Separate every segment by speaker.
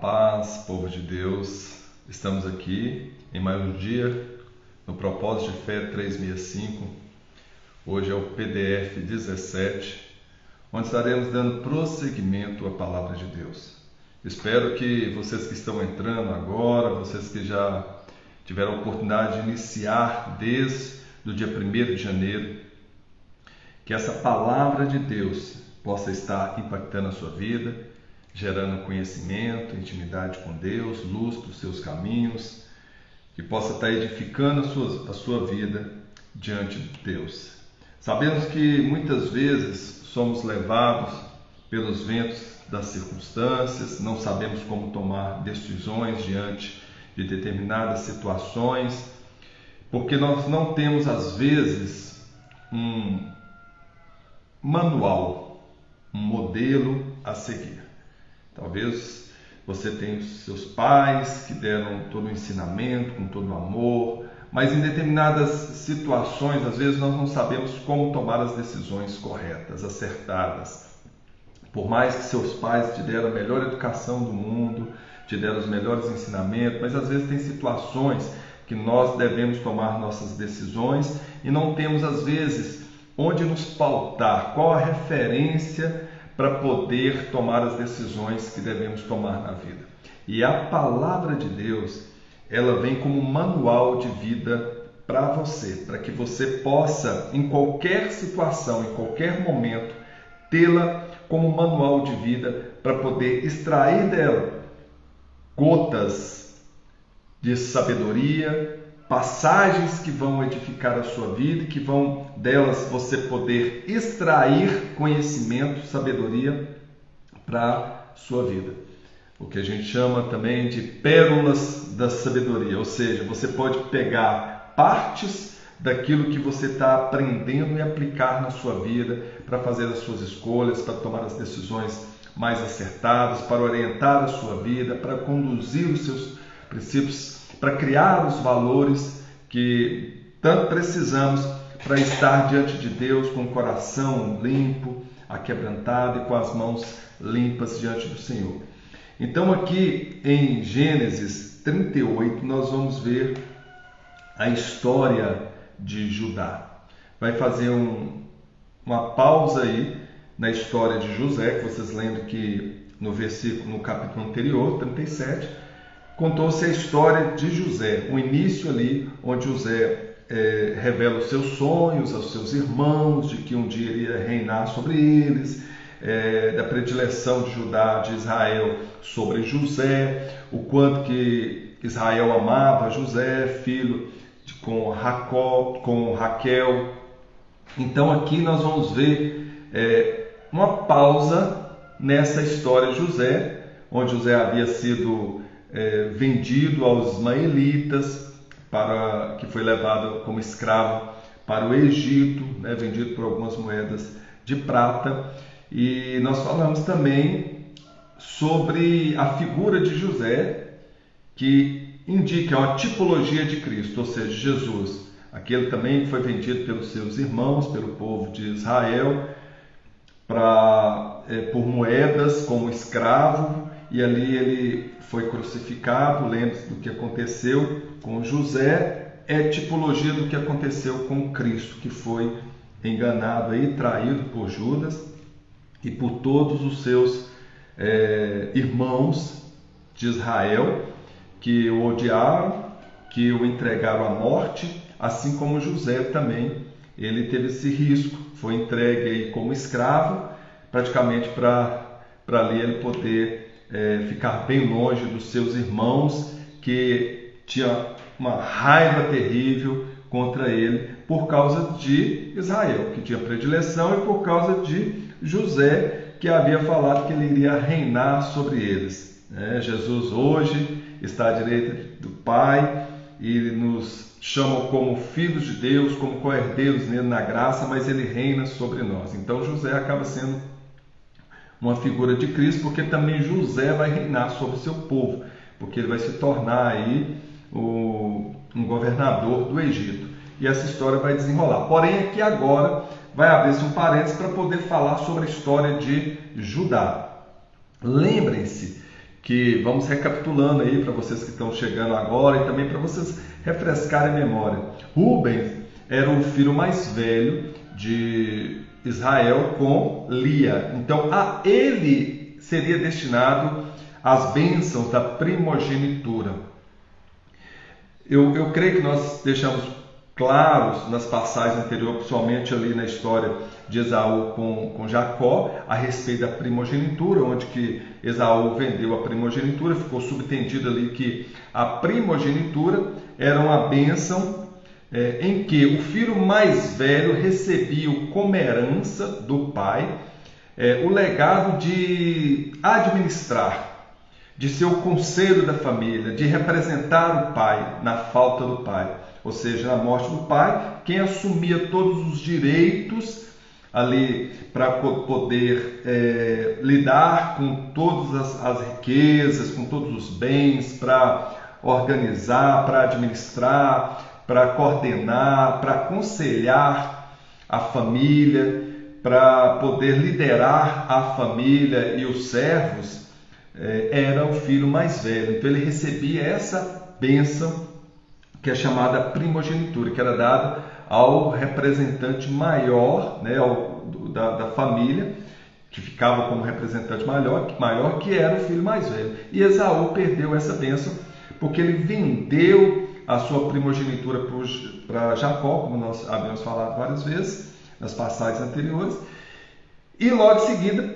Speaker 1: paz, povo de Deus. Estamos aqui em mais um dia no Propósito de Fé 365. Hoje é o PDF 17, onde estaremos dando prosseguimento à Palavra de Deus. Espero que vocês que estão entrando agora, vocês que já tiveram a oportunidade de iniciar desde o dia 1º de janeiro, que essa Palavra de Deus possa estar impactando a sua vida, gerando conhecimento, intimidade com Deus, luz para os seus caminhos, que possa estar edificando a sua vida diante de Deus. Sabemos que muitas vezes somos levados pelos ventos das circunstâncias, não sabemos como tomar decisões diante de determinadas situações, porque nós não temos às vezes um manual, um modelo a seguir. Talvez você tenha os seus pais que deram todo o ensinamento, com todo o amor, mas em determinadas situações, às vezes nós não sabemos como tomar as decisões corretas, acertadas. Por mais que seus pais te deram a melhor educação do mundo, te deram os melhores ensinamentos, mas às vezes tem situações que nós devemos tomar nossas decisões e não temos às vezes onde nos pautar, qual a referência para poder tomar as decisões que devemos tomar na vida. E a Palavra de Deus, ela vem como um manual de vida para você, para que você possa, em qualquer situação, em qualquer momento, tê-la como um manual de vida para poder extrair dela gotas de sabedoria, passagens que vão edificar a sua vida e que vão delas você poder extrair conhecimento, sabedoria para a sua vida. O que a gente chama também de pérolas da sabedoria, ou seja, você pode pegar partes daquilo que você está aprendendo e aplicar na sua vida para fazer as suas escolhas, para tomar as decisões mais acertadas, para orientar a sua vida, para conduzir os seus princípios, para criar os valores que tanto precisamos para estar diante de Deus com o coração limpo, aquebrantado e com as mãos limpas diante do Senhor. Então aqui em Gênesis 38 nós vamos ver a história de Judá. Vai fazer uma pausa aí na história de José, que vocês lembram que no capítulo anterior, 37, contou-se a história de José, o início ali onde José revela os seus sonhos aos seus irmãos, de que um dia ele ia reinar sobre eles, da predileção de Judá, de Israel sobre José, o quanto que Israel amava José, filho com Raquel. Então aqui nós vamos ver uma pausa nessa história de José, onde José havia sido vendido aos ismaelitas, que foi levado como escravo para o Egito, vendido por algumas moedas de prata. E nós falamos também sobre a figura de José, que indica uma tipologia de Cristo, ou seja, Jesus, aquele também que foi vendido pelos seus irmãos, pelo povo de Israel, por moedas como escravo, e ali ele foi crucificado. Lembre-se do que aconteceu com José, é tipologia do que aconteceu com Cristo, que foi enganado e traído por Judas e por todos os seus irmãos de Israel, que o odiaram, que o entregaram à morte, assim como José também, ele teve esse risco, foi entregue aí como escravo, praticamente para ali ele poder ficar bem longe dos seus irmãos, que tinha uma raiva terrível contra ele por causa de Israel, que tinha predileção, e por causa de José, que havia falado que ele iria reinar sobre eles. Jesus hoje está à direita do Pai e nos chama como filhos de Deus, como co-herdeiros nele na graça, mas ele reina sobre nós. Então José acaba sendo uma figura de Cristo, porque também José vai reinar sobre o seu povo, porque ele vai se tornar aí um governador do Egito. E essa história vai desenrolar. Porém, aqui agora vai abrir-se um parênteses para poder falar sobre a história de Judá. Lembrem-se que vamos recapitulando aí para vocês que estão chegando agora e também para vocês refrescarem a memória. Rubens era o filho mais velho de Israel com Lia. Então a ele seria destinado as bênçãos da primogenitura. Eu creio que nós deixamos claros nas passagens anteriores, principalmente ali na história de Esaú com Jacó, a respeito da primogenitura, onde que Esaú vendeu a primogenitura, ficou subtendido ali que a primogenitura era uma bênção em que o filho mais velho recebia como herança do pai o legado de administrar, de ser o conselho da família, de representar o pai na falta do pai. Ou seja, na morte do pai, quem assumia todos os direitos ali para poder lidar com todas as riquezas, com todos os bens, para organizar, para administrar, para coordenar, para aconselhar a família, para poder liderar a família e os servos, era o filho mais velho. Então ele recebia essa bênção que é chamada primogenitura, que era dada ao representante maior, né, da família, que ficava como representante maior, que era o filho mais velho. E Esaú perdeu essa bênção porque ele vendeu a sua primogenitura para Jacó, como nós havíamos falado várias vezes nas passagens anteriores, e logo em seguida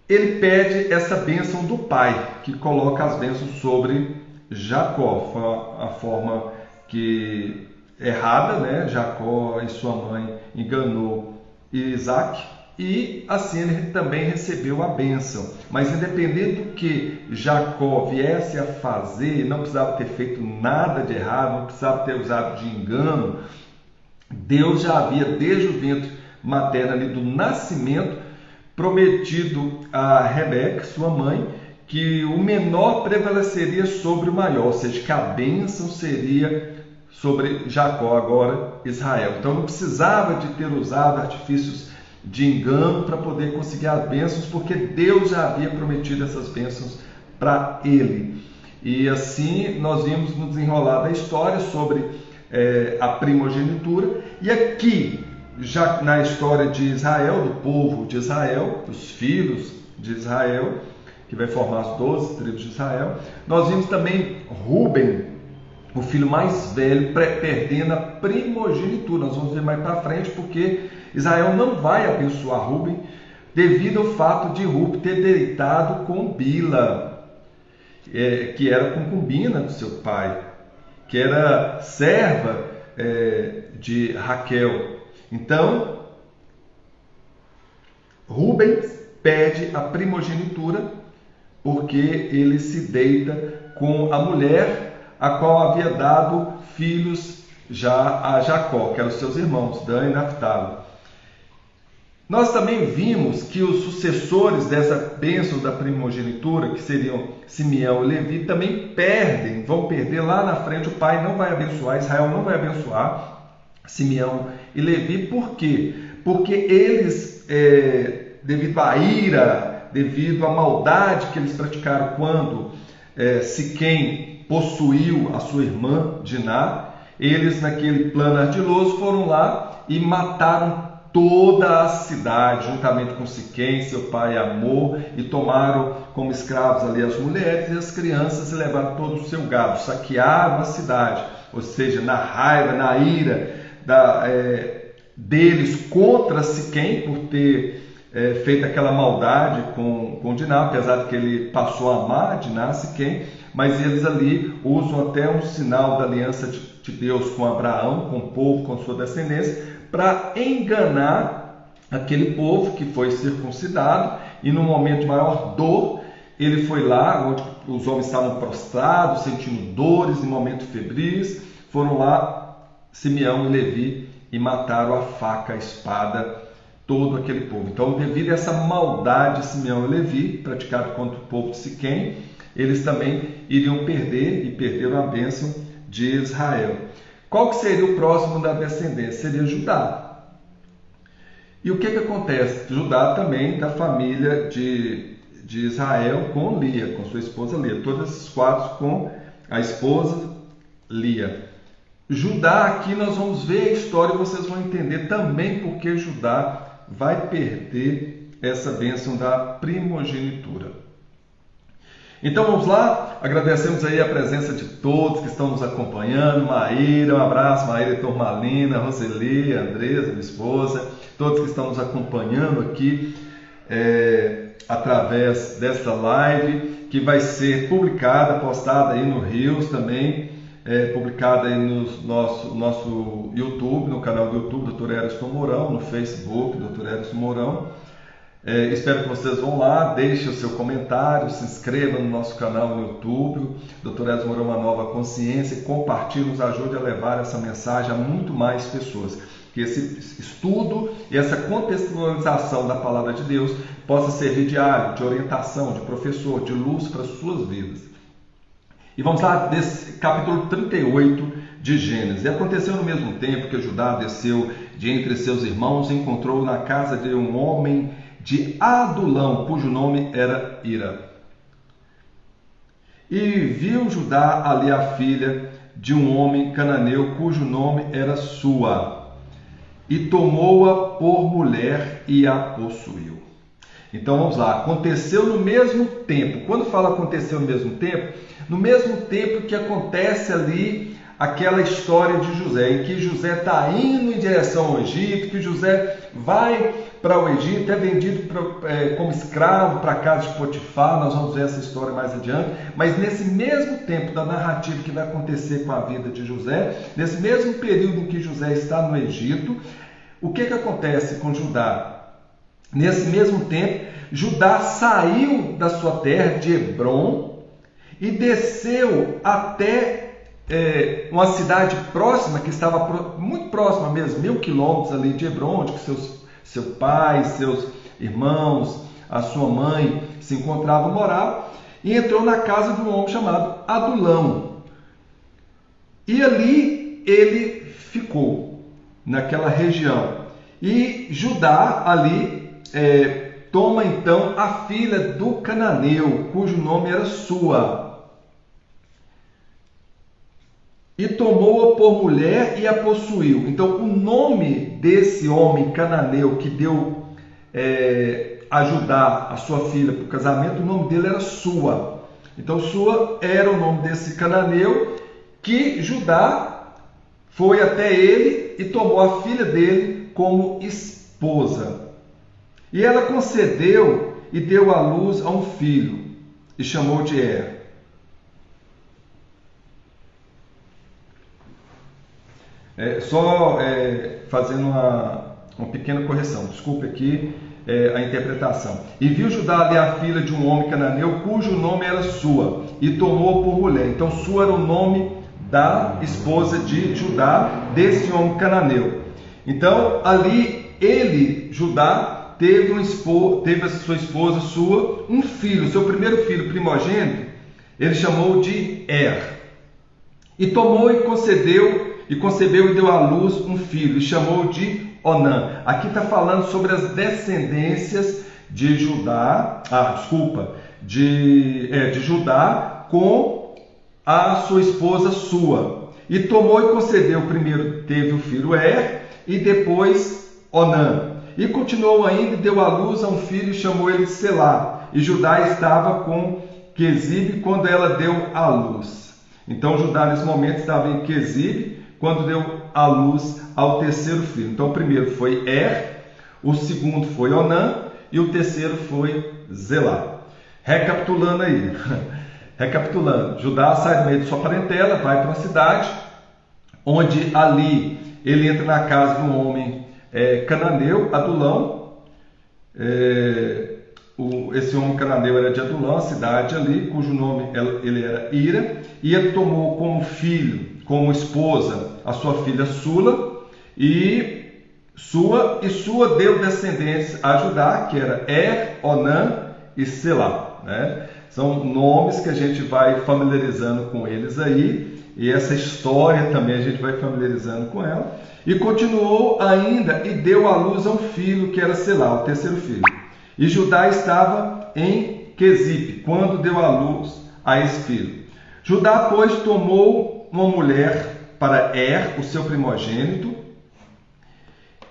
Speaker 1: ele pede essa bênção do pai, que coloca as bênçãos sobre Jacó. Foi a forma que errada, né? Jacó e sua mãe enganou Isaac, e assim ele também recebeu a bênção. Mas independente do que Jacó viesse a fazer, não precisava ter feito nada de errado, não precisava ter usado de engano. Deus já havia, desde o ventre materno ali do nascimento, prometido a Rebeca, sua mãe, que o menor prevaleceria sobre o maior, ou seja, que a bênção seria sobre Jacó, agora Israel. Então não precisava de ter usado artifícios de engano para poder conseguir as bênçãos, porque Deus já havia prometido essas bênçãos para ele. E assim nós vimos no desenrolar da história sobre a primogenitura. E aqui, já na história de Israel, do povo de Israel, dos filhos de Israel, que vai formar as 12 tribos de Israel, nós vimos também Rúben, o filho mais velho, perdendo a primogenitura. Nós vamos ver mais para frente, porque Israel não vai abençoar Rúben devido ao fato de Rúben ter deitado com Bila, que era concubina do seu pai, que era serva de Raquel. Então, Rúben pede a primogenitura porque ele se deita com a mulher a qual havia dado filhos já a Jacó, que eram os seus irmãos, Dan e Naphtali. Nós também vimos que os sucessores dessa bênção da primogenitura, que seriam Simeão e Levi, também vão perder lá na frente. O pai não vai abençoar, Israel não vai abençoar Simeão e Levi. Por quê? Porque eles, devido à ira, devido à maldade que eles praticaram quando Siquém possuiu a sua irmã Diná, eles naquele plano ardiloso foram lá e mataram toda a cidade, juntamente com Siquém, seu pai Amor, e tomaram como escravos ali as mulheres e as crianças e levaram todo o seu gado, saquearam a cidade. Ou seja, na raiva, na ira deles contra Siquém por ter feito aquela maldade com Diná, apesar de que ele passou a amar Diná, Siquém, mas eles ali usam até um sinal da aliança de Deus com Abraão, com o povo, com sua descendência, para enganar aquele povo que foi circuncidado, e no momento de maior dor, ele foi lá, onde os homens estavam prostrados, sentindo dores, em momentos febris, foram lá, Simeão e Levi, e mataram a faca, a espada, todo aquele povo. Então, devido a essa maldade de Simeão e Levi, praticada contra o povo de Siquém, eles também iriam perder, e perderam a bênção de Israel. Qual que seria o próximo da descendência? Seria Judá. E o que acontece? Judá também da família de de Israel com Lia, com sua esposa Lia. Todos esses quadros com a esposa Lia. Judá, aqui nós vamos ver a história e vocês vão entender também porque Judá vai perder essa bênção da primogenitura. Então vamos lá, agradecemos aí a presença de todos que estão nos acompanhando. Maíra, um abraço, Maíra Turmalina, Roseli, Andresa, minha esposa, todos que estão nos acompanhando aqui através desta live, que vai ser publicada, postada aí no Rios também, publicada aí no nosso YouTube, no canal do YouTube, Dr. Erisson Mourão, no Facebook, Dr. Erisson Mourão. Espero que vocês vão lá, deixem o seu comentário, se inscrevam no nosso canal no YouTube, Dr. Erisson Mourão, Uma Nova Consciência, e compartilhe, nos ajude a levar essa mensagem a muito mais pessoas. Que esse estudo e essa contextualização da Palavra de Deus possa servir de área, de orientação, de professor, de luz para as suas vidas. E vamos lá, desse capítulo 38 de Gênesis. E aconteceu no mesmo tempo que Judá desceu de entre seus irmãos e encontrou na casa de um homem de Adulão, cujo nome era Ira. E viu Judá ali a filha de um homem cananeu, cujo nome era Sua, e tomou-a por mulher e a possuiu. Então vamos lá, aconteceu no mesmo tempo. Quando fala aconteceu no mesmo tempo que acontece ali aquela história de José, em que José está indo em direção ao Egito, que José vai para o Egito, é vendido como escravo para a casa de Potifar. Nós vamos ver essa história mais adiante, mas nesse mesmo tempo da narrativa que vai acontecer com a vida de José, nesse mesmo período em que José está no Egito, o que acontece com Judá? Nesse mesmo tempo, Judá saiu da sua terra de Hebrom e desceu até uma cidade próxima, que estava muito próxima mesmo, 1000 quilômetros ali de Hebrom, onde seu pai, seus irmãos, a sua mãe se encontravam, moravam, e entrou na casa de um homem chamado Adulão. E ali ele ficou, naquela região. E Judá ali toma então a filha do cananeu, cujo nome era Sua, e tomou-a por mulher e a possuiu. Então o nome desse homem cananeu que deu a Judá, a sua filha, para o casamento, o nome dele era Sua. Então Sua era o nome desse cananeu, que Judá foi até ele e tomou a filha dele como esposa. E ela concedeu e deu à luz a um filho, e chamou de Er. Fazendo uma pequena correção, desculpe aqui a interpretação. E viu Judá ali a filha de um homem cananeu, cujo nome era Sua, e tomou-a por mulher. Então Sua era o nome da esposa de Judá, desse homem cananeu. Então ali Judá, teve a sua esposa Sua, um filho, seu primeiro filho primogênito, ele chamou de Er. E tomou e concebeu e deu à luz um filho, e chamou de Onã. Aqui está falando sobre as descendências de Judá, de Judá com a sua esposa Sua. E tomou e concebeu, primeiro teve o filho Er, e depois Onã. E continuou ainda e deu à luz a um filho e chamou ele de Selá. E Judá estava com Quezibe quando ela deu à luz. Então Judá nesse momento estava em Quezibe quando deu à luz ao terceiro filho. Então o primeiro foi Er, o segundo foi Onã e o terceiro foi Zelá. Recapitulando aí. Judá sai do meio de sua parentela, vai para uma cidade, onde ali ele entra na casa de um homem cananeu, Adulão. Esse homem cananeu era de Adulão, a cidade ali, cujo nome ele era Ira, e ele tomou como filho, como esposa, a sua filha Sua, e Sua deu descendência a Judá, que era Er, Onã e Selá, né? São nomes que a gente vai familiarizando com eles aí, e essa história também a gente vai familiarizando com ela. E continuou ainda e deu à luz a um filho que era Selá, o terceiro filho. E Judá estava em Quesipe, quando deu à luz a esse filho. Judá, pois, tomou uma mulher para o seu primogênito,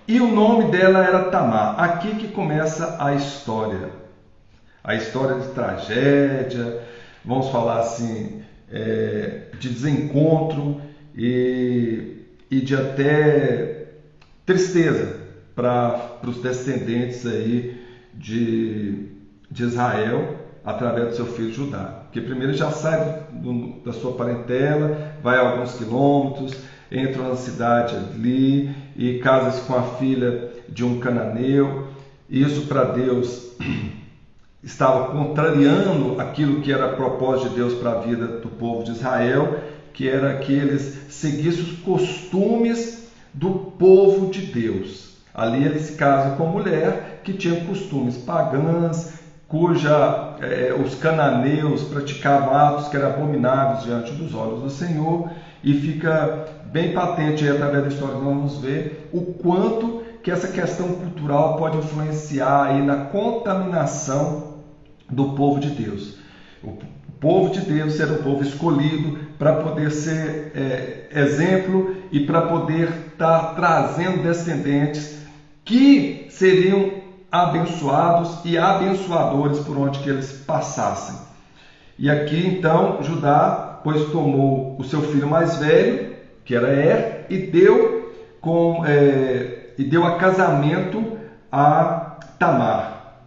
Speaker 1: e o nome dela era Tamar. Aqui que começa a história de tragédia, vamos falar assim, de desencontro e de até tristeza para os descendentes aí de Israel, através do seu filho Judá. Porque primeiro já sai da sua parentela, vai a alguns quilômetros, entra na cidade ali e casa-se com a filha de um cananeu. Isso para Deus estava contrariando aquilo que era propósito de Deus para a vida do povo de Israel, que era que eles seguissem os costumes do povo de Deus. Ali eles se casam com mulher que tinha costumes pagãs, os cananeus praticavam atos que eram abomináveis diante dos olhos do Senhor, e fica bem patente aí, através da história que nós vamos ver o quanto que essa questão cultural pode influenciar aí na contaminação do povo de Deus. O povo de Deus era um povo escolhido para poder ser exemplo e para poder estar trazendo descendentes que seriam abençoados e abençoadores por onde que eles passassem. E aqui então Judá, pois, tomou o seu filho mais velho, que era e deu a casamento a Tamar.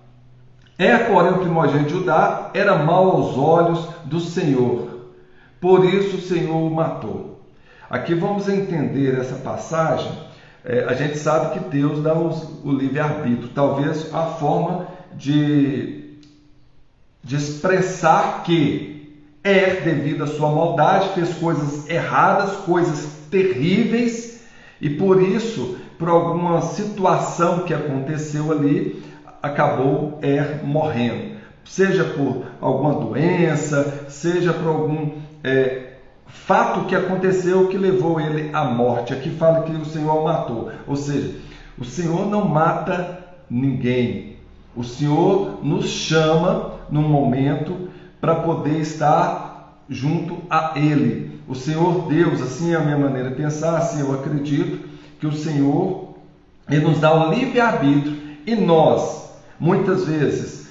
Speaker 1: Porém, o primogênito de Judá era mau aos olhos do Senhor, por isso o Senhor o matou. Aqui vamos entender essa passagem. A gente sabe que Deus dá o livre-arbítrio, talvez a forma de expressar que devido à sua maldade, fez coisas erradas, coisas terríveis, e por isso, por alguma situação que aconteceu ali, acabou morrendo. Seja por alguma doença, seja por algum fato que aconteceu que levou ele à morte. Aqui fala que o Senhor o matou. Ou seja, o Senhor não mata ninguém. O Senhor nos chama num momento para poder estar junto a Ele. O Senhor Deus, assim é a minha maneira de pensar, assim eu acredito, que o Senhor Ele nos dá o livre-arbítrio, e nós, muitas vezes,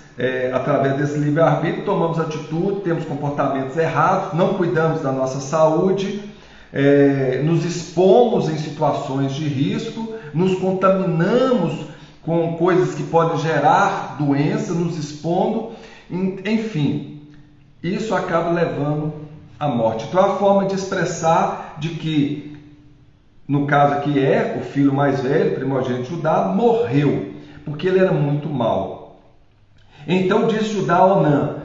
Speaker 1: através desse livre-arbítrio, tomamos atitude, temos comportamentos errados, não cuidamos da nossa saúde, nos expomos em situações de risco, nos contaminamos com coisas que podem gerar doença, nos expondo, enfim, isso acaba levando à morte. Então, a forma de expressar de que, no caso aqui o filho mais velho, primogênito de Judá, morreu, porque ele era muito mau. Então disse Judá a Onã: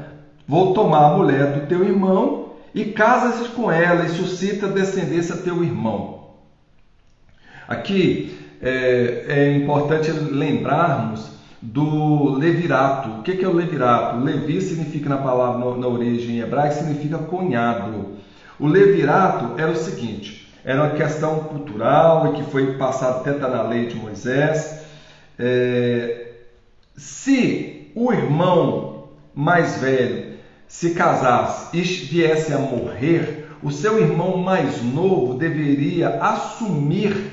Speaker 1: vou tomar a mulher do teu irmão e casa-se com ela e suscita descendência a teu irmão. Aqui é importante lembrarmos do levirato. O que é o levirato? Levi significa, na palavra, na origem hebraica, significa cunhado. O levirato era o seguinte: era uma questão cultural e que foi passado até na lei de Moisés. Se o irmão mais velho se casasse e viesse a morrer, o seu irmão mais novo deveria assumir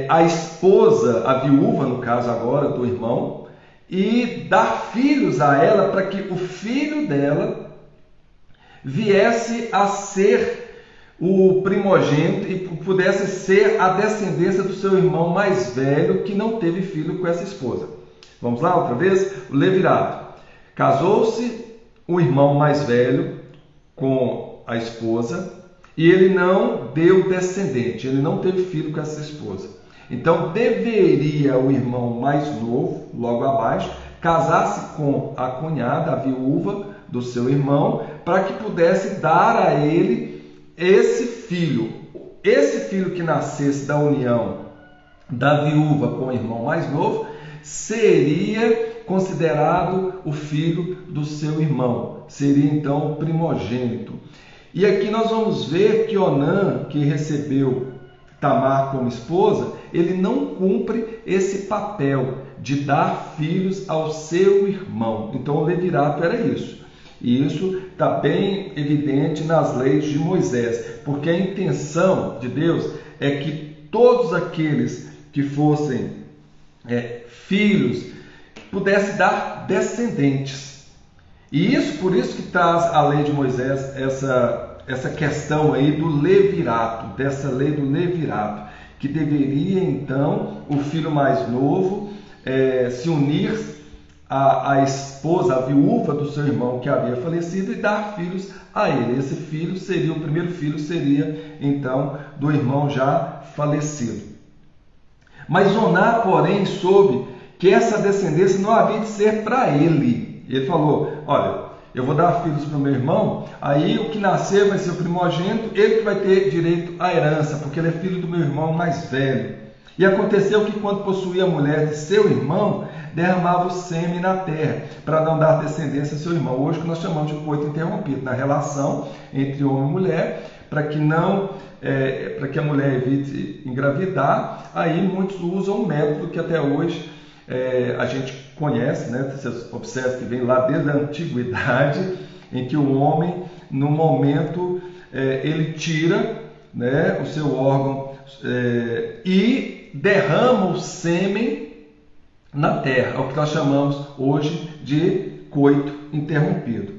Speaker 1: a esposa, a viúva, no caso agora do irmão, e dar filhos a ela, para que o filho dela viesse a ser o primogênito e pudesse ser a descendência do seu irmão mais velho, que não teve filho com essa esposa. Vamos lá outra vez? O levirato. Casou-se o irmão mais velho com a esposa e ele não deu descendente, ele não teve filho com essa esposa. Então deveria o irmão mais novo, logo abaixo, casar-se com a cunhada, a viúva do seu irmão, para que pudesse dar a ele esse filho. Esse filho que nascesse da união da viúva com o irmão mais novo seria considerado o filho do seu irmão, seria então o primogênito. E aqui nós vamos ver que Onã, que recebeu Tamar como esposa, ele não cumpre esse papel de dar filhos ao seu irmão. Então o levirato era isso. E isso está bem evidente nas leis de Moisés, porque a intenção de Deus é que todos aqueles que fossem filhos pudessem dar descendentes. E isso, por isso que traz a lei de Moisés essa questão aí do levirato, dessa lei do levirato, que deveria então o filho mais novo se unir a esposa, a viúva do seu irmão que havia falecido e dar filhos a ele. Esse filho seria, o primeiro filho seria então do irmão já falecido. Mas Oná, porém, soube que essa descendência não havia de ser para ele. Ele falou, olha, eu vou dar filhos para o meu irmão, aí o que nascer vai ser o primogênito, ele que vai ter direito à herança, porque ele é filho do meu irmão mais velho. E aconteceu que quando possuía a mulher de seu irmão, derramava o sêmen na terra, para não dar descendência a seu irmão. Hoje que nós chamamos de coito interrompido, na relação entre homem e mulher, para que a mulher evite engravidar. Aí muitos usam um método que até hoje a gente conhece, né? Vocês observam que vem lá desde a antiguidade, em que o homem, no momento, ele tira, né, o seu órgão e derrama o sêmen na terra, é o que nós chamamos hoje de coito interrompido.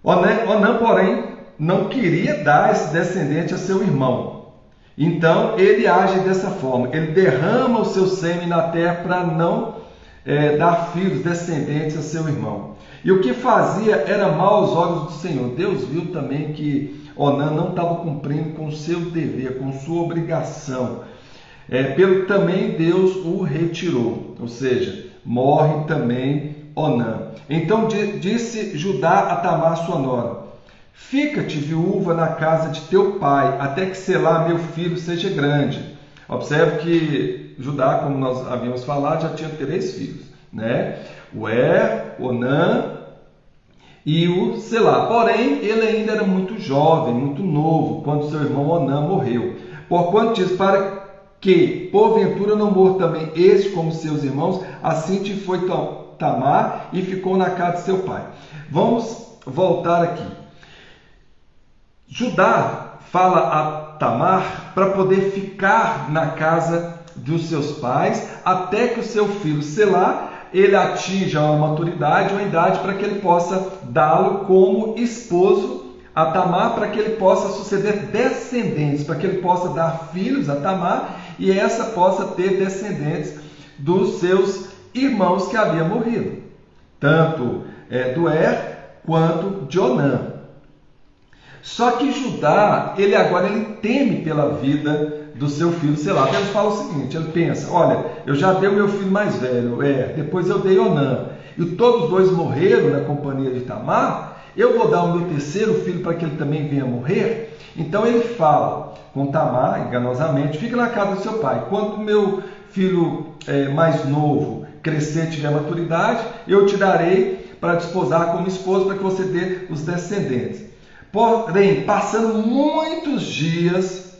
Speaker 1: Onã, porém, não queria dar esse descendente a seu irmão. Então ele age dessa forma, ele derrama o seu sêmen na terra para não dar filhos, descendentes a seu irmão. E o que fazia era mal aos olhos do Senhor. Deus viu também que Onã não estava cumprindo com o seu dever, com sua obrigação. Pelo também Deus o retirou, ou seja, morre também Onã. Então disse Judá a Tamar sua nora, fica-te viúva na casa de teu pai, até que Selá, meu filho, seja grande. Observe que Judá, como nós havíamos falado, já tinha 3 filhos, né? O Onã e o Selá. Porém, ele ainda era muito jovem, muito novo, quando seu irmão Onã morreu. Porquanto diz, para que, porventura, não morra também este como seus irmãos, assim te foi Tamar e ficou na casa de seu pai. Vamos voltar aqui. Judá fala a Tamar para poder ficar na casa dos seus pais, até que o seu filho Selá, ele atinja uma maturidade, uma idade para que ele possa dá-lo como esposo a Tamar, para que ele possa suceder descendentes, para que ele possa dar filhos a Tamar e essa possa ter descendentes dos seus irmãos que haviam morrido, tanto do quanto de Onã. Só que Judá, ele teme pela vida do seu filho Selá. Deus fala o seguinte, ele pensa, olha, eu já dei o meu filho mais velho, depois eu dei Onã, e todos os dois morreram na companhia de Tamar, eu vou dar o meu terceiro filho para que ele também venha morrer? Então ele fala com Tamar, enganosamente, fica na casa do seu pai, quando o meu filho mais novo crescer e tiver maturidade, eu te darei para desposar como esposo, para que você dê os descendentes. Porém, passando muitos dias,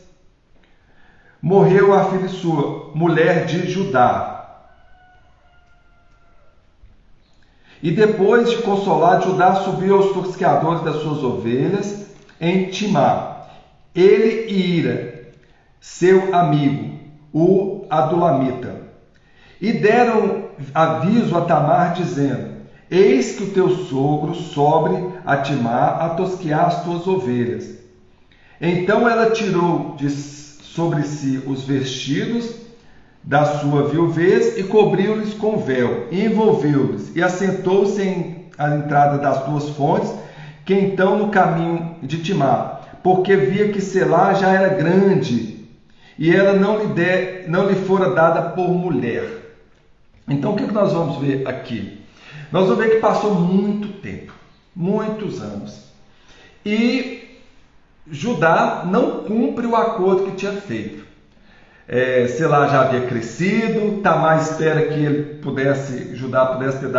Speaker 1: morreu a filha sua, mulher de Judá. E depois de consolar, Judá subiu aos tosqueadores das suas ovelhas em Timá. Ele e Ira, seu amigo, o Adulamita, e deram aviso a Tamar, dizendo, eis que o teu sogro sobe a Timá a tosquear as tuas ovelhas. Então ela tirou sobre si os vestidos da sua viuvez e cobriu-lhes com véu, e envolveu-lhes, e assentou-se à entrada das duas fontes, que então no caminho de Timá, porque via que Selá já era grande, e ela não lhe fora dada por mulher. Então o que nós vamos ver aqui? Nós vamos ver que passou muito tempo, muitos anos, e Judá não cumpre o acordo que tinha feito. Selá já havia crescido, Tamar espera que Judá pudesse ter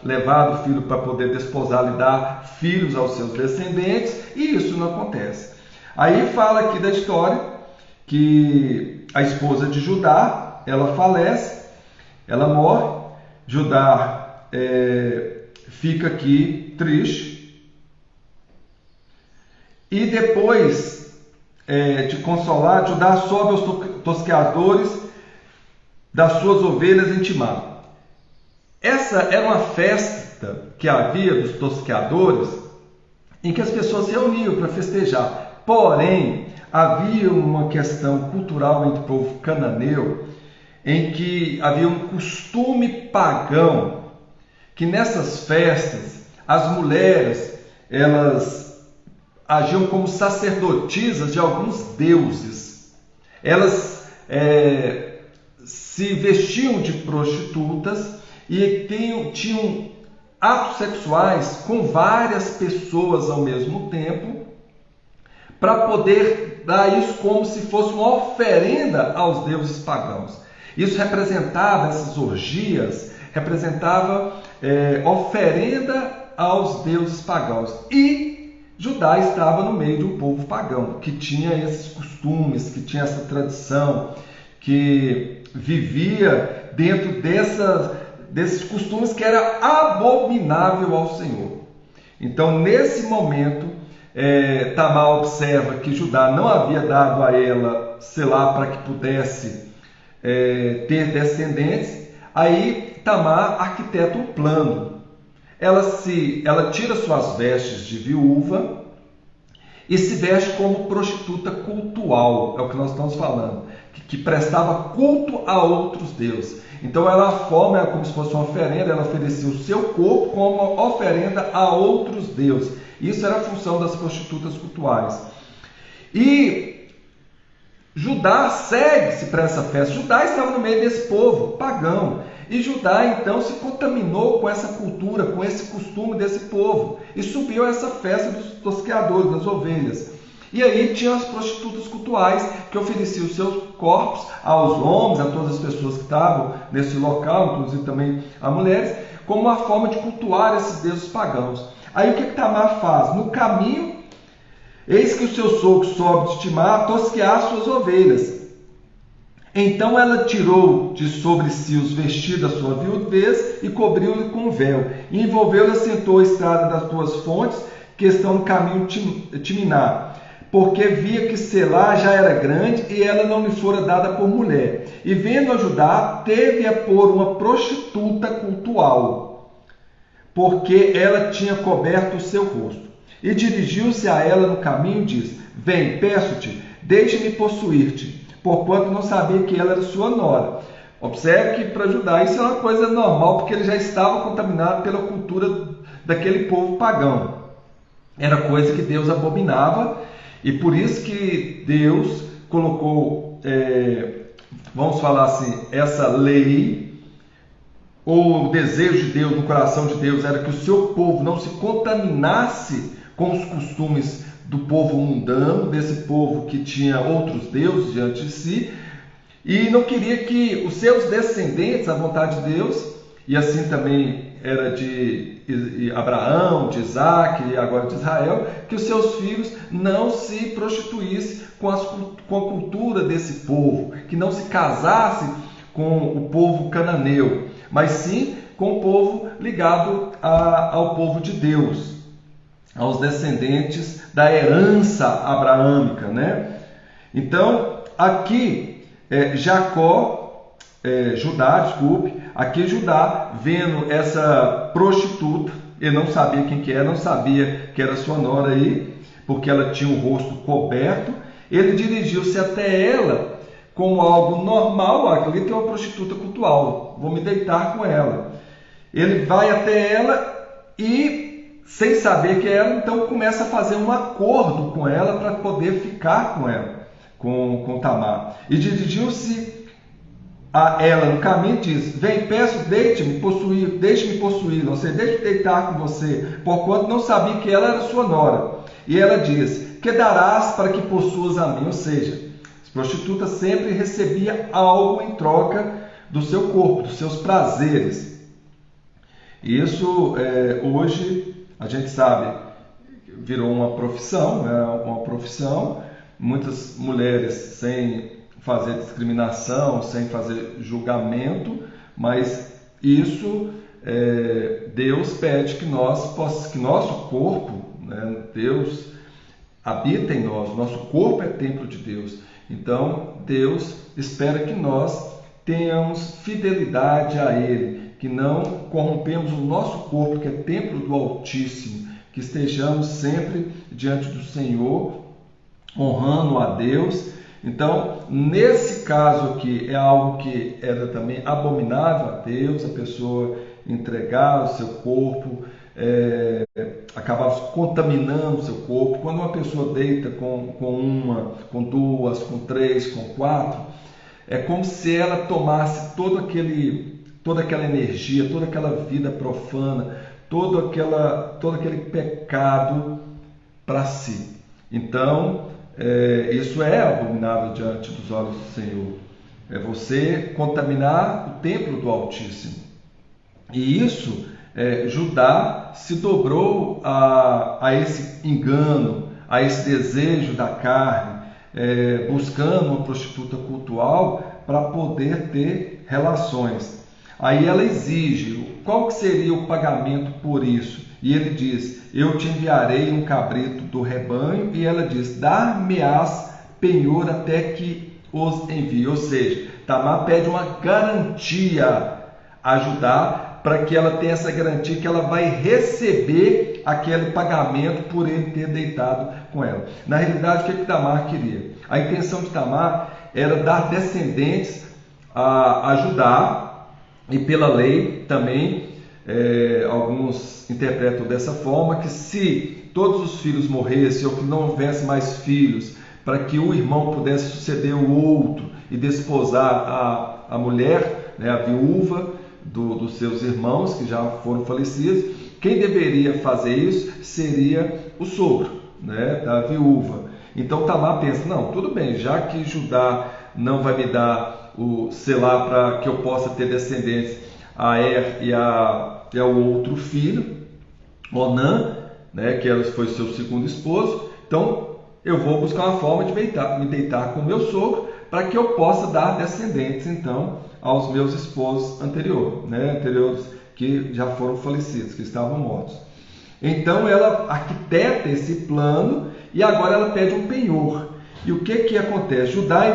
Speaker 1: levado o filho para poder desposá-lo e dar filhos aos seus descendentes, e isso não acontece. Aí fala aqui da história que a esposa de Judá, ela falece, ela morre, Judá fica aqui triste, e depois de consolar, Judá sobe aos tosqueadores das suas ovelhas em Timná. Essa era uma festa que havia dos tosqueadores, em que as pessoas se reuniam para festejar. Porém, havia uma questão cultural entre o povo cananeu, em que havia um costume pagão, que nessas festas as mulheres elas agiam como sacerdotisas de alguns deuses. Elas se vestiam de prostitutas e tinham atos sexuais com várias pessoas ao mesmo tempo, para poder dar isso como se fosse uma oferenda aos deuses pagãos. Isso representava, essas orgias, representava oferenda aos deuses pagãos. E Judá estava no meio de um povo pagão, que tinha esses costumes, que tinha essa tradição, que vivia dentro desses costumes que era abominável ao Senhor. Então, nesse momento, Tamar observa que Judá não havia dado a ela Selá para que pudesse ter descendentes. Aí Tamar arquiteta um plano. Ela tira suas vestes de viúva e se veste como prostituta cultual, é o que nós estamos falando, que prestava culto a outros deuses. Então ela forma como se fosse uma oferenda, ela oferecia o seu corpo como uma oferenda a outros deuses. Isso era a função das prostitutas cultuais. E Judá segue-se para essa festa. Judá estava no meio desse povo pagão. E Judá então se contaminou com essa cultura, com esse costume desse povo. E subiu a essa festa dos tosqueadores, das ovelhas. E aí tinha as prostitutas cultuais que ofereciam os seus corpos aos homens, a todas as pessoas que estavam nesse local, inclusive também a mulheres, como uma forma de cultuar esses deuses pagãos. Aí o que Tamar faz? No caminho, eis que o seu sogro sobe de Timná a tosquear suas ovelhas. Então ela tirou de sobre si os vestidos da sua viuvez e cobriu-lhe com um véu. E envolveu-lhe, assentou a estrada das duas fontes, que estão no caminho de Timná, porque via que Selá já era grande e ela não lhe fora dada por mulher. E vendo a Judá, teve-a por uma prostituta cultual, porque ela tinha coberto o seu rosto. E dirigiu-se a ela no caminho e disse: Vem, peço-te, deixe-me possuir-te, porquanto não sabia que ela era sua nora. Observe que para Judá isso é uma coisa normal, porque ele já estava contaminado pela cultura daquele povo pagão. Era coisa que Deus abominava, e por isso que Deus colocou, vamos falar assim, essa lei, ou o desejo de Deus no coração de Deus era que o seu povo não se contaminasse com os costumes do povo mundano, desse povo que tinha outros deuses diante de si, e não queria que os seus descendentes, à vontade de Deus, e assim também era de Abraão, de Isaac e agora de Israel, que os seus filhos não se prostituíssem com a cultura desse povo, que não se casasse com o povo cananeu, mas sim com o povo ligado ao povo de Deus, aos descendentes da herança abraâmica, né? Então, aqui aqui Judá, vendo essa prostituta, ele não sabia quem que era, não sabia que era sua nora aí, porque ela tinha o rosto coberto, ele dirigiu-se até ela como algo normal, ali tem uma prostituta cultual, vou me deitar com ela. Ele vai até ela e, sem saber que era, então começa a fazer um acordo com ela para poder ficar com ela, com Tamar. E dirigiu-se a ela no caminho e diz: Vem, peço, deixe-me possuir, não sei, deixe-me deitar com você, porquanto não sabia que ela era sua nora. E ela diz: Que darás para que possuas a mim? Ou seja, as prostitutas sempre recebia algo em troca do seu corpo, dos seus prazeres. E isso hoje a gente sabe, virou uma profissão, muitas mulheres sem fazer discriminação, sem fazer julgamento, mas isso Deus pede que nosso corpo, né, Deus habita em nós, nosso corpo é templo de Deus. Então Deus espera que nós tenhamos fidelidade a Ele, que não corrompemos o nosso corpo, que é templo do Altíssimo, que estejamos sempre diante do Senhor, honrando a Deus. Então, nesse caso aqui, é algo que era também abominável a Deus, a pessoa entregar o seu corpo, acabava contaminando o seu corpo. Quando uma pessoa deita com uma, com duas, com três, com quatro, é como se ela tomasse toda aquela energia, toda aquela vida profana, todo aquele pecado para si. Então, isso é abominável diante dos olhos do Senhor. É você contaminar o templo do Altíssimo. E isso, Judá se dobrou a esse engano, a esse desejo da carne, buscando uma prostituta cultual para poder ter relações. Aí ela exige, qual que seria o pagamento por isso? E ele diz, eu te enviarei um cabrito do rebanho, e ela diz, dar-me-ás penhor até que os envie. Ou seja, Tamar pede uma garantia a Judá, para que ela tenha essa garantia que ela vai receber aquele pagamento por ele ter deitado com ela. Na realidade, o que Tamar queria? A intenção de Tamar era dar descendentes a Judá, e pela lei também, alguns interpretam dessa forma, que se todos os filhos morressem ou que não houvesse mais filhos, para que o irmão pudesse suceder o outro e desposar a mulher, né, a viúva dos seus irmãos que já foram falecidos, quem deveria fazer isso seria o sogro, né, da viúva. Então Tamar pensa, não, tudo bem, já que Judá não vai me dar o selar para que eu possa ter descendentes, a e ao outro filho, Onã, né, que foi seu segundo esposo, então eu vou buscar uma forma de me deitar com meu sogro, para que eu possa dar descendentes então aos meus esposos anteriores, que já foram falecidos, que estavam mortos. Então ela arquiteta esse plano e agora ela pede um penhor. E o que acontece? Judá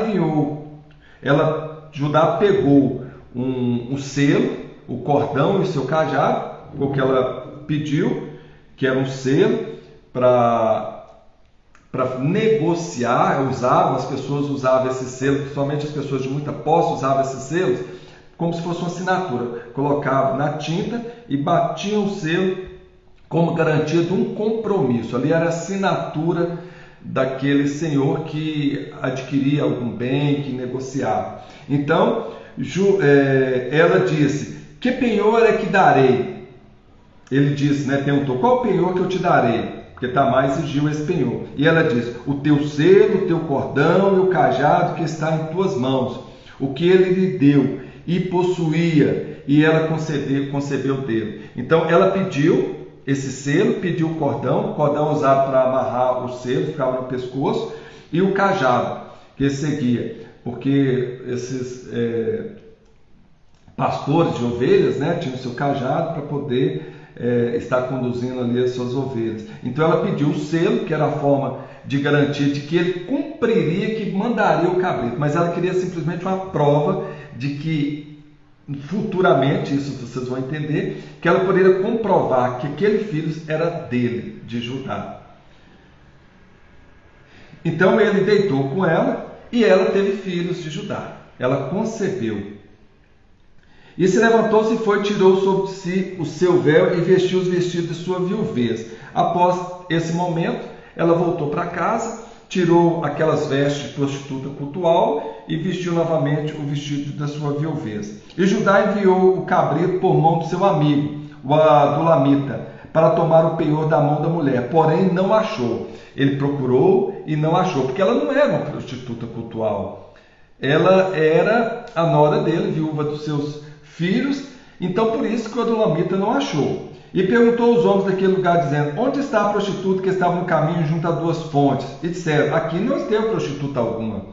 Speaker 1: pegou um selo, o cordão e o seu cajado, o que ela pediu, que era um selo para negociar, as pessoas usavam esse selo, principalmente as pessoas de muita posse usavam esses selos, como se fosse uma assinatura. Colocavam na tinta e batiam o selo como garantia de um compromisso. Ali era a assinatura daquele senhor que adquiria algum bem, que negociava. Então, ela disse, que penhor é que darei? Ele disse, perguntou, qual penhor que eu te darei? Porque Tamar exigiu esse penhor. E ela diz, o teu selo, o teu cordão e o cajado que está em tuas mãos, o que ele lhe deu e possuía, e ela concebeu dele. Então ela pediu esse selo, pediu o cordão usado para amarrar o selo, ficava no pescoço, e o cajado que seguia, porque esses pastores de ovelhas, né, tinham o seu cajado para poder estar conduzindo ali as suas ovelhas. Então ela pediu o selo, que era a forma de garantia de que ele cumpriria, que mandaria o cabrito, mas ela queria simplesmente uma prova de que futuramente, isso vocês vão entender, que ela poderia comprovar que aquele filho era dele, de Judá. Então ele deitou com ela e ela teve filhos de Judá. Ela concebeu. E se levantou-se e foi, tirou sobre si o seu véu e vestiu os vestidos de sua viuvez. Após esse momento, ela voltou para casa, tirou aquelas vestes de prostituta cultual e vestiu novamente o vestido da sua viuvez. E Judá enviou o cabrito por mão do seu amigo, o Adulamita, para tomar o penhor da mão da mulher, porém não achou. Ele procurou e não achou, porque ela não era uma prostituta cultual. Ela era a nora dele, viúva dos seus filhos, então por isso que o Adulamita não achou. E perguntou aos homens daquele lugar, dizendo, onde está a prostituta que estava no caminho junto a duas fontes? E disseram, aqui não esteve prostituta alguma,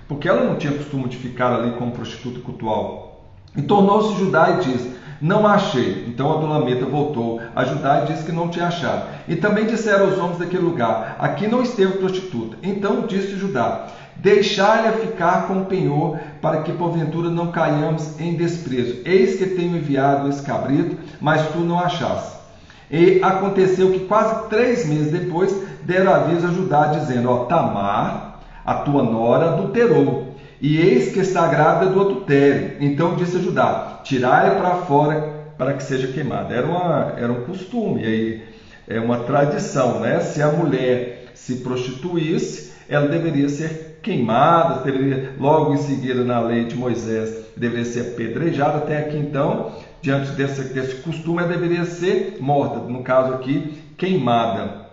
Speaker 1: porque ela não tinha costume de ficar ali como prostituta cultual. E tornou-se Judá e disse: não achei. Então Adulamita voltou a Judá e disse que não tinha achado. E também disseram os homens daquele lugar: aqui não esteve prostituta. Então disse Judá: deixai-lhe ficar com o penhor, para que porventura não caiamos em desprezo. Eis que tenho enviado esse cabrito, mas tu não achaste. E aconteceu que quase 3 meses depois deram aviso a Judá, dizendo: ó, Tamar, a tua nora, adulterou, e eis que está grávida do adultério. Então disse a Judá: tirai-a para fora para que seja queimada. Era um costume, aí é uma tradição, né? Se a mulher se prostituísse, ela deveria ser queimada, deveria, logo em seguida na lei de Moisés, deveria ser apedrejada. Até aqui então, diante desse costume, ela deveria ser morta, no caso aqui, queimada.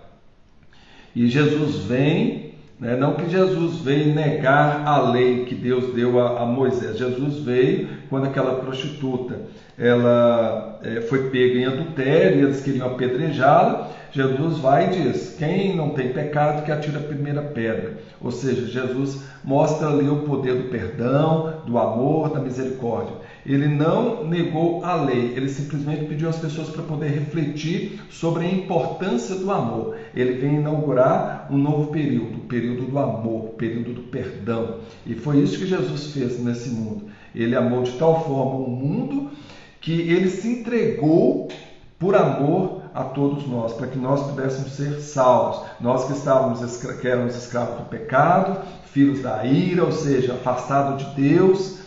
Speaker 1: E Jesus vem, né? Não que Jesus veio negar a lei que Deus deu a Moisés. Jesus veio quando aquela prostituta ela foi pega em adultério e eles queriam apedrejá-la. Jesus vai e diz: quem não tem pecado que atire a primeira pedra. Ou seja, Jesus mostra ali o poder do perdão, do amor, da misericórdia. Ele não negou a lei, ele simplesmente pediu às pessoas para poder refletir sobre a importância do amor. Ele vem inaugurar um novo período, o período do amor, o período do perdão. E foi isso que Jesus fez nesse mundo. Ele amou de tal forma o mundo que ele se entregou por amor a todos nós, para que nós pudéssemos ser salvos. Nós que éramos escravos do pecado, filhos da ira, ou seja, afastados de Deus,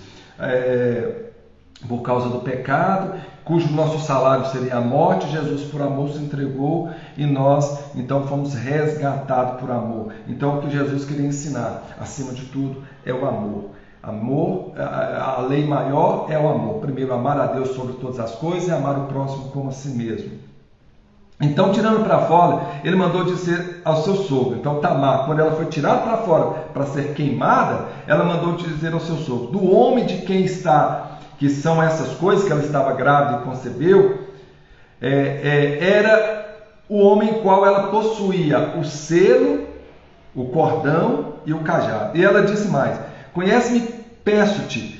Speaker 1: por causa do pecado, cujo nosso salário seria a morte. Jesus por amor se entregou e nós então fomos resgatados por amor. Então o que Jesus queria ensinar, acima de tudo, é o amor. Amor, a lei maior é o amor. Primeiro, amar a Deus sobre todas as coisas e amar o próximo como a si mesmo. Então, tirando para fora, ele mandou dizer ao seu sogro. Então, Tamar, quando ela foi tirada para fora para ser queimada, ela mandou dizer ao seu sogro: do homem de quem está, que são essas coisas, que ela estava grávida e concebeu, era o homem qual ela possuía o selo, o cordão e o cajado. E ela disse mais: conhece-me, peço-te,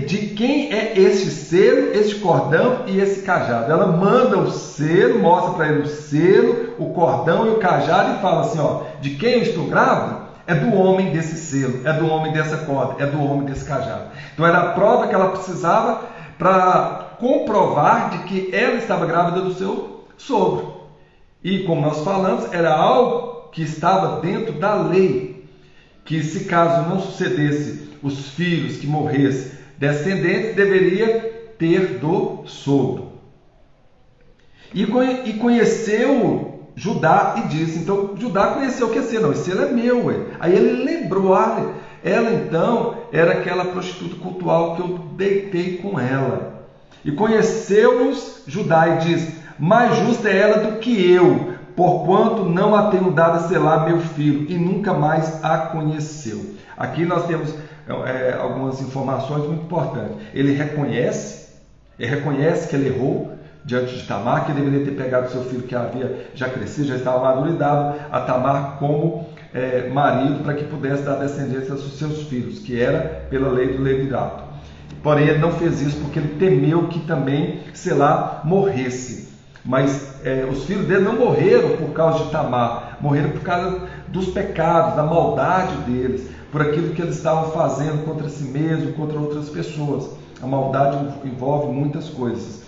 Speaker 1: de quem é este selo, este cordão e esse cajado. Ela manda o selo, mostra para ele o selo, o cordão e o cajado e fala assim: ó, de quem eu estou grávida? É do homem desse selo, é do homem dessa corda, é do homem desse cajado. Então era a prova que ela precisava para comprovar de que ela estava grávida do seu sogro. E como nós falamos, era algo que estava dentro da lei, que se caso não sucedesse os filhos que morressem descendentes, deveria ter do sogro. E conheceu Judá e disse, então Judá conheceu que esse selo, não, esse selo é meu. Aí ele lembrou, ela então era aquela prostituta cultual que eu deitei com ela. E conheceu-os Judá e diz: mais justa é ela do que eu, porquanto não a tenho dado a selar meu filho, e nunca mais a conheceu. Aqui nós temos algumas informações muito importantes. Ele reconhece que ele errou diante de Tamar, que deveria ter pegado seu filho que havia já crescido, já estava maduro, e dado a Tamar como marido, para que pudesse dar descendência aos seus filhos, que era pela lei do levirato. Porém, ele não fez isso porque ele temeu que também Selá morresse. Mas os filhos dele não morreram por causa de Tamar, morreram por causa dos pecados, da maldade deles, por aquilo que eles estavam fazendo contra si mesmo, contra outras pessoas. A maldade envolve muitas coisas.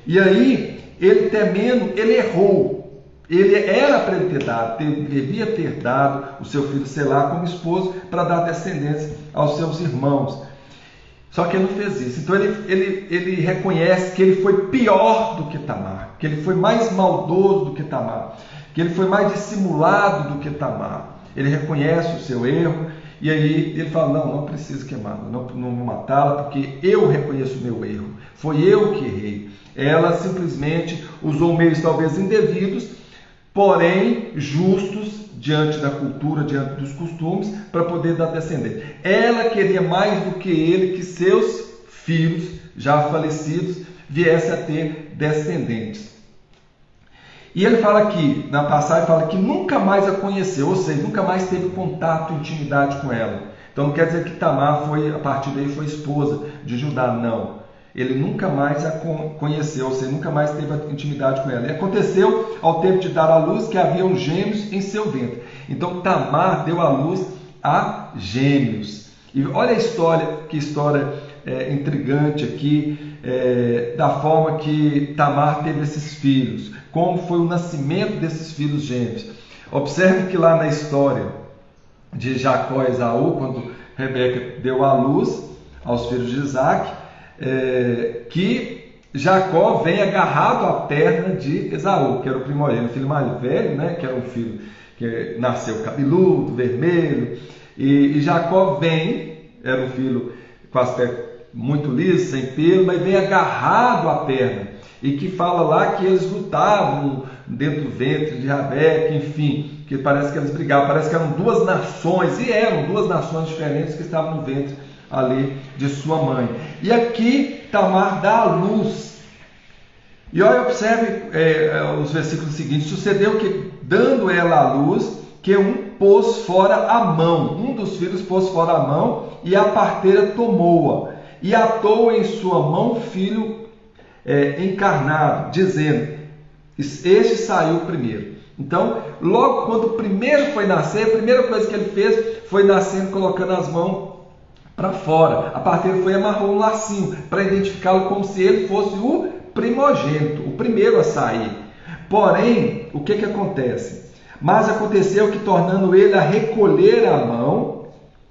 Speaker 1: E aí, ele temendo, ele errou. Ele era para ele ter dado, devia ter dado o seu filho Selá como esposo para dar descendência aos seus irmãos. Só que ele não fez isso. Então ele reconhece que ele foi pior do que Tamar, que ele foi mais maldoso do que Tamar, que ele foi mais dissimulado do que Tamar. Ele reconhece o seu erro e aí ele fala: não preciso queimá-la, não vou matá-la, porque eu reconheço o meu erro, foi eu que errei. Ela simplesmente usou meios talvez indevidos, porém justos, diante da cultura, diante dos costumes, para poder dar descendência. Ela queria mais do que ele que seus filhos, já falecidos, viessem a ter descendentes. E ele fala aqui, na passagem, fala que nunca mais a conheceu, ou seja, nunca mais teve contato, intimidade com ela. Então não quer dizer que Tamar a partir daí foi esposa de Judá, não. Ele nunca mais a conheceu, ou seja, nunca mais teve intimidade com ela. E aconteceu ao tempo de dar à luz que haviam gêmeos em seu ventre. Então Tamar deu à luz a gêmeos. E olha a história, que história intrigante aqui, da forma que Tamar teve esses filhos, como foi o nascimento desses filhos gêmeos. Observe que lá na história de Jacó e Esaú, quando Rebeca deu à luz aos filhos de Isaac, que Jacó vem agarrado à perna de Esaú, que era o primogênito, o filho mais velho, né, que era um filho que nasceu cabeludo, vermelho, e Jacó era um filho com aspecto muito liso, sem pelo, mas vem agarrado à perna, e que fala lá que eles lutavam dentro do ventre de Rebeca, enfim, que parece que eles brigavam, parece que eram duas nações, e eram duas nações diferentes que estavam no ventre ali de sua mãe. E aqui Tamar dá a luz. E olha, observe os versículos seguintes. Sucedeu que, dando ela a luz, que um pôs fora a mão, um dos filhos pôs fora a mão, e a parteira tomou-a, e atou em sua mão o filho encarnado, dizendo: este saiu primeiro. Então, logo quando o primeiro foi nascer, a primeira coisa que ele fez foi nascendo colocando as mãos para fora. A parteira foi e amarrou um lacinho para identificá-lo como se ele fosse o primogênito, o primeiro a sair. Porém, o que acontece? Mas aconteceu que, tornando ele a recolher a mão,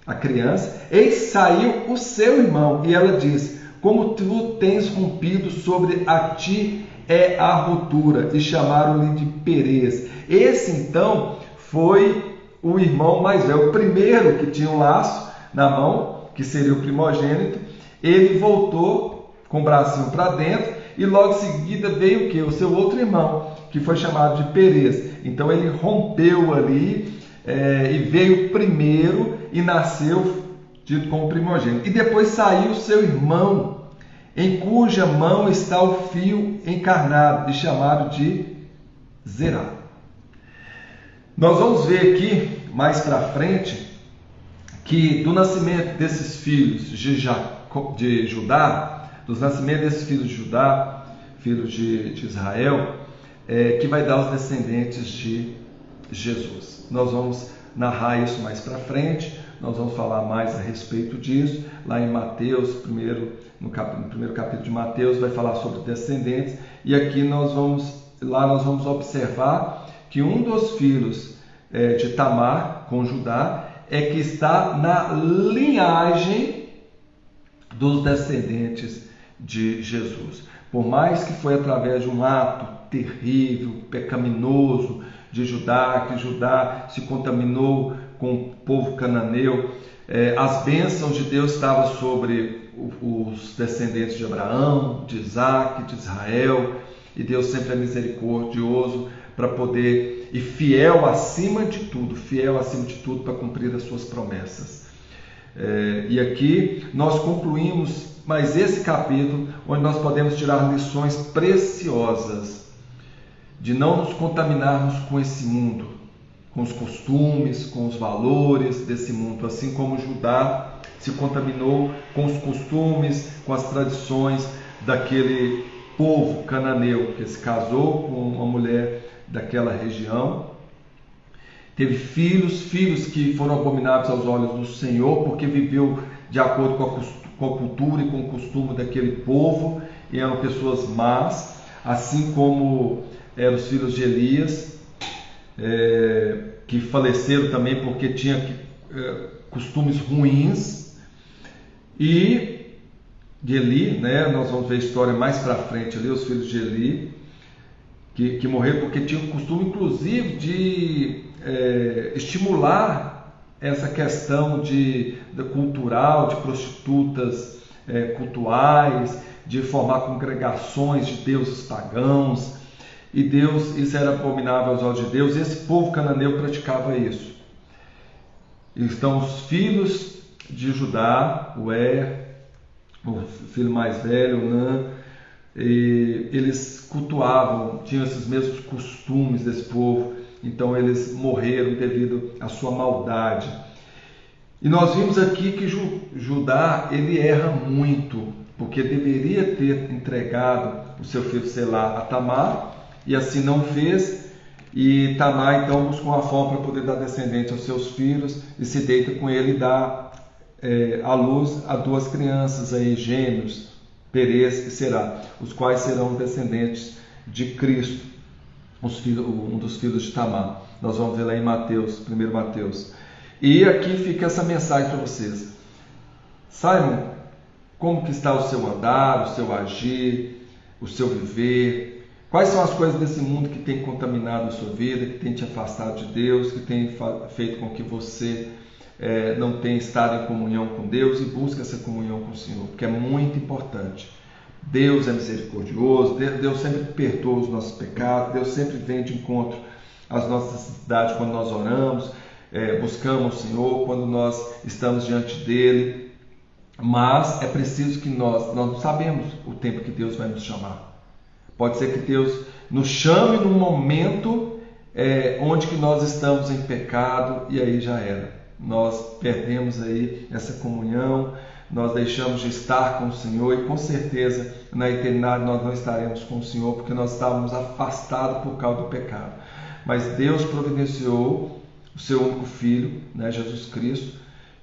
Speaker 1: a criança, eis saiu o seu irmão, e ela disse: como tu tens rompido, sobre a ti é a ruptura, e chamaram-lhe de Perez. Esse então foi o irmão mais velho, o primeiro que tinha um laço na mão, que seria o primogênito. Ele voltou com o bracinho para dentro, e logo em seguida veio o que? O seu outro irmão, que foi chamado de Perez. Então ele rompeu ali e veio primeiro e nasceu dito como primogênito. E depois saiu o seu irmão, em cuja mão está o fio encarnado, e chamado de Zerá. Nós vamos ver aqui mais para frente que do nascimento desses filhos de Judá, dos nascimentos desses filhos de Judá, filhos de Israel, que vai dar os descendentes de Jesus. Nós vamos narrar isso mais para frente, nós vamos falar mais a respeito disso, lá em Mateus, no primeiro capítulo de Mateus, vai falar sobre descendentes, e aqui nós vamos observar que um dos filhos de Tamar com Judá que está na linhagem dos descendentes de Jesus. Por mais que foi através de um ato terrível, pecaminoso de Judá, que Judá se contaminou com o povo cananeu, as bênçãos de Deus estavam sobre os descendentes de Abraão, de Isaac, de Israel, e Deus sempre é misericordioso para poder, e fiel acima de tudo para cumprir as suas promessas. E aqui nós concluímos mais esse capítulo, onde nós podemos tirar lições preciosas de não nos contaminarmos com esse mundo, com os costumes, com os valores desse mundo, assim como Judá se contaminou com os costumes, com as tradições daquele povo cananeu, que se casou com uma mulher daquela região, teve filhos que foram abomináveis aos olhos do Senhor, porque viveu de acordo com a cultura e com o costume daquele povo, e eram pessoas más, assim como eram os filhos de Elias, que faleceram também porque tinham costumes ruins, e de Eli, nós vamos ver a história mais para frente ali, os filhos de Eli, que morreram porque tinham o costume, inclusive, de estimular essa questão cultural, de prostitutas cultuais, de formar congregações de deuses pagãos, e isso era abominável aos olhos de Deus, e esse povo cananeu praticava isso. Então os filhos de Judá, o filho mais velho, Onã, eles cultuavam, tinham esses mesmos costumes desse povo, então eles morreram devido à sua maldade. E nós vimos aqui que Judá, ele erra muito, porque deveria ter entregado o seu filho Selá a Tamar, e assim não fez, e Tamar então buscou uma forma para poder dar descendente aos seus filhos, e se deita com ele e dá à luz a duas crianças aí, gêmeos, Perez e Será, os quais serão descendentes de Cristo, um dos filhos de Tamar. Nós vamos ver lá em Mateus, 1 Mateus. E aqui fica essa mensagem para vocês. Saibam como que está o seu andar, o seu agir, o seu viver. Quais são as coisas desse mundo que tem contaminado a sua vida, que tem te afastado de Deus, que tem feito com que você não tenha estado em comunhão com Deus, e busque essa comunhão com o Senhor, porque é muito importante. Deus é misericordioso, Deus sempre perdoa os nossos pecados, Deus sempre vem de encontro às nossas necessidades quando nós oramos, buscamos o Senhor, quando nós estamos diante dele. Mas é preciso que nós não sabemos o tempo que Deus vai nos chamar. Pode ser que Deus nos chame num momento onde que nós estamos em pecado, e aí já era. Nós perdemos aí essa comunhão, nós deixamos de estar com o Senhor, e com certeza na eternidade nós não estaremos com o Senhor, porque nós estávamos afastados por causa do pecado. Mas Deus providenciou o seu único Filho, né, Jesus Cristo,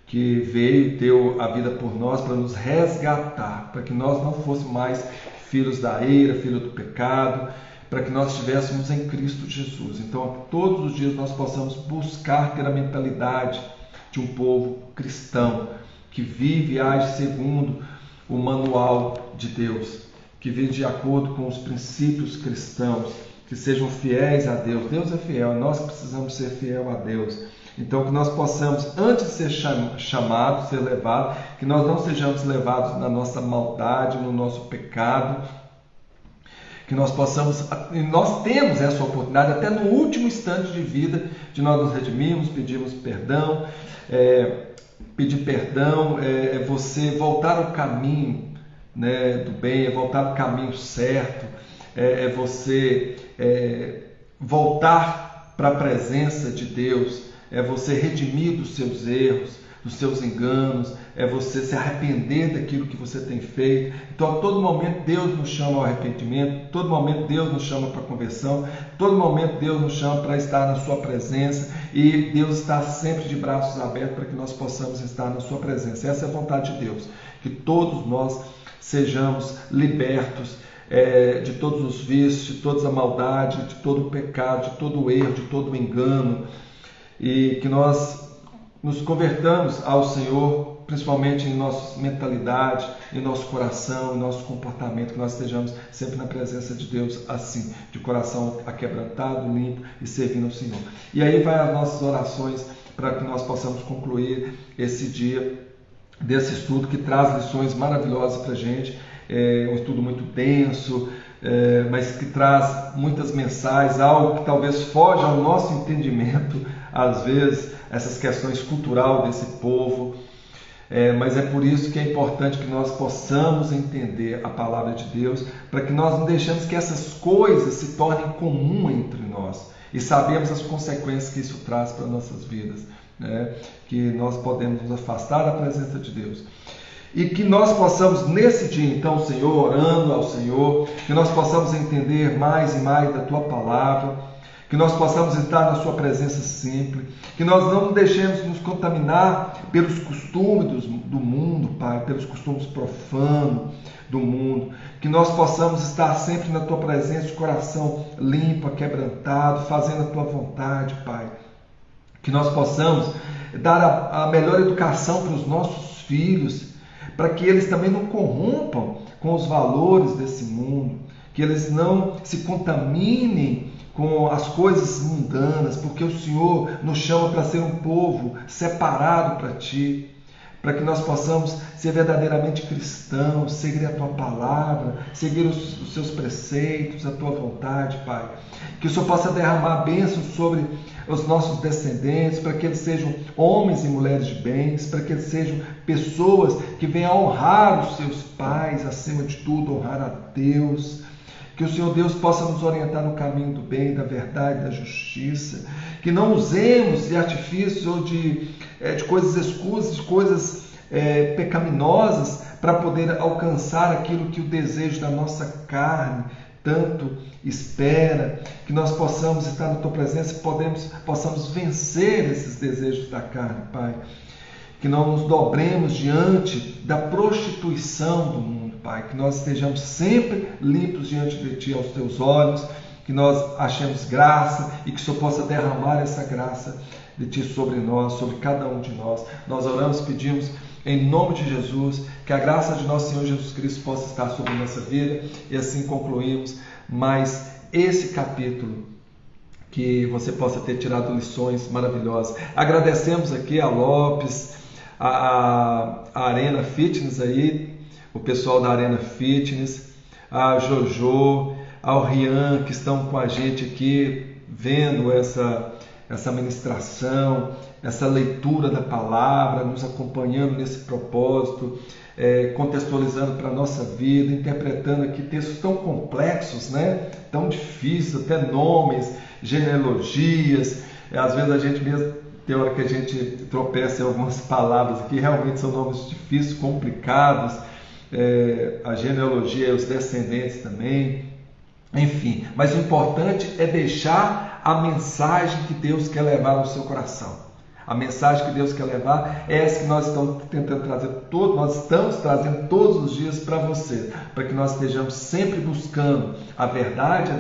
Speaker 1: que veio e deu a vida por nós para nos resgatar, para que nós não fôssemos mais filhos da ira, filhos do pecado, para que nós estivéssemos em Cristo Jesus. Então, todos os dias nós possamos buscar ter a mentalidade de um povo cristão, que vive e age segundo o manual de Deus, que vive de acordo com os princípios cristãos, que sejam fiéis a Deus. Deus é fiel, nós precisamos ser fiel a Deus. Então, que nós possamos, antes de ser chamados, ser levados, que nós não sejamos levados na nossa maldade, no nosso pecado, que nós possamos, e nós temos essa oportunidade até no último instante de vida, de nós nos redimirmos, pedirmos perdão. Pedir perdão é você voltar ao caminho, né, do bem, é voltar ao caminho certo, é você voltar para a presença de Deus, é você redimir dos seus erros, dos seus enganos, é você se arrepender daquilo que você tem feito. Então, a todo momento Deus nos chama ao arrependimento, a todo momento Deus nos chama para a conversão, a todo momento Deus nos chama para estar na sua presença, e Deus está sempre de braços abertos para que nós possamos estar na sua presença. Essa é a vontade de Deus, que todos nós sejamos libertos de todos os vícios, de toda a maldade, de todo o pecado, de todo o erro, de todo o engano, e que nós nos convertamos ao Senhor, principalmente em nossa mentalidade, em nosso coração, em nosso comportamento, que nós estejamos sempre na presença de Deus assim, de coração aquebrantado, limpo e servindo ao Senhor. E aí vai as nossas orações para que nós possamos concluir esse dia desse estudo que traz lições maravilhosas para a gente. Um estudo muito denso, mas que traz muitas mensagens, algo que talvez foge ao nosso entendimento, às vezes, essas questões culturais desse povo, mas é por isso que é importante que nós possamos entender a palavra de Deus, para que nós não deixemos que essas coisas se tornem comum entre nós, e sabemos as consequências que isso traz para nossas vidas, né? Que nós podemos nos afastar da presença de Deus. E que nós possamos nesse dia, então, Senhor, orando ao Senhor, que nós possamos entender mais e mais da Tua palavra, que nós possamos estar na Sua presença sempre, que nós não deixemos nos contaminar pelos costumes do mundo, Pai, pelos costumes profanos do mundo, que nós possamos estar sempre na Tua presença, de coração limpo, quebrantado, fazendo a Tua vontade, Pai. Que nós possamos dar a melhor educação para os nossos filhos, para que eles também não corrompam com os valores desse mundo, que eles não se contaminem com as coisas mundanas, porque o Senhor nos chama para ser um povo separado para Ti, para que nós possamos ser verdadeiramente cristãos, seguir a Tua palavra, seguir os Seus preceitos, a Tua vontade, Pai. Que o Senhor possa derramar bênçãos sobre os nossos descendentes, para que eles sejam homens e mulheres de bens, para que eles sejam pessoas que venham honrar os seus pais, acima de tudo, honrar a Deus. Que o Senhor Deus possa nos orientar no caminho do bem, da verdade, da justiça. que não usemos de artifícios ou de coisas escusas, de coisas pecaminosas para poder alcançar aquilo que o desejo da nossa carne tanto espera, que nós possamos estar na Tua presença e possamos vencer esses desejos da carne, Pai. Que não nos dobremos diante da prostituição do mundo, Pai. Que nós estejamos sempre limpos diante de Ti aos Teus olhos, que nós achemos graça e que o Senhor possa derramar essa graça de Ti sobre nós, sobre cada um de nós. Nós oramos e pedimos em nome de Jesus, que a graça de nosso Senhor Jesus Cristo possa estar sobre a nossa vida, e assim concluímos mais esse capítulo, que você possa ter tirado lições maravilhosas. Agradecemos aqui a Lopes, a Arena Fitness aí, o pessoal da Arena Fitness, a Jojo, ao Rian, que estão com a gente aqui, vendo essa ministração, essa leitura da palavra, nos acompanhando nesse propósito, contextualizando para a nossa vida, interpretando aqui textos tão complexos, né? Tão difíceis, até nomes, genealogias. Às vezes a gente mesmo, tem hora que a gente tropeça em algumas palavras aqui, realmente são nomes difíceis, complicados, a genealogia e os descendentes também, enfim. Mas o importante é deixar a mensagem que Deus quer levar no seu coração. A mensagem que Deus quer levar é essa que nós estamos tentando trazer, nós estamos trazendo todos os dias para você, para que nós estejamos sempre buscando a verdade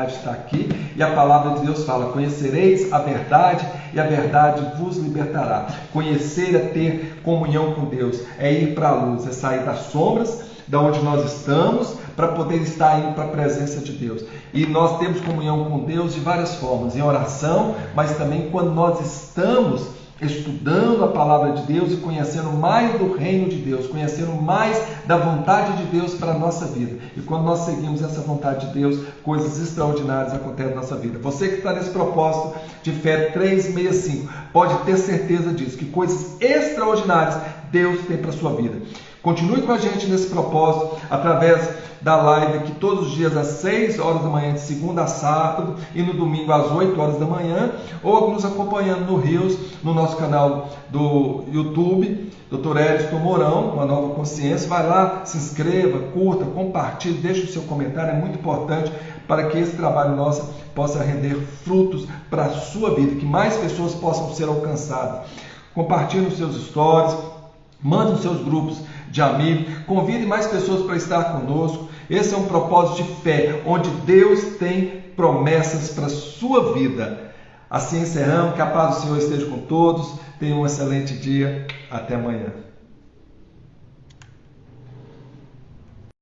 Speaker 1: está aqui, e a palavra de Deus fala: conhecereis a verdade e a verdade vos libertará. Conhecer é ter comunhão com Deus, é ir para a luz, é sair das sombras, da onde nós estamos, para poder estar indo para a presença de Deus. E nós temos comunhão com Deus de várias formas, em oração, mas também quando nós estamos estudando a palavra de Deus e conhecendo mais do reino de Deus, conhecendo mais da vontade de Deus para a nossa vida. E quando nós seguimos essa vontade de Deus, coisas extraordinárias acontecem na nossa vida. Você que está nesse propósito de fé 365, pode ter certeza disso, que coisas extraordinárias Deus tem para a sua vida. Continue com a gente nesse propósito, através da live que todos os dias às 6 horas da manhã, de segunda a sábado, e no domingo às 8 horas da manhã, ou nos acompanhando no Rios, no nosso canal do YouTube, Dr. Edson Mourão, Uma Nova Consciência. Vai lá, se inscreva, curta, compartilhe, deixe o seu comentário, é muito importante para que esse trabalho nosso possa render frutos para a sua vida, que mais pessoas possam ser alcançadas. Compartilhe os seus stories, mande nos seus grupos de amigos, convide mais pessoas para estar conosco. Esse é um propósito de fé, onde Deus tem promessas para a sua vida. Assim encerramos, que a paz do Senhor esteja com todos. Tenham um excelente dia. Até amanhã.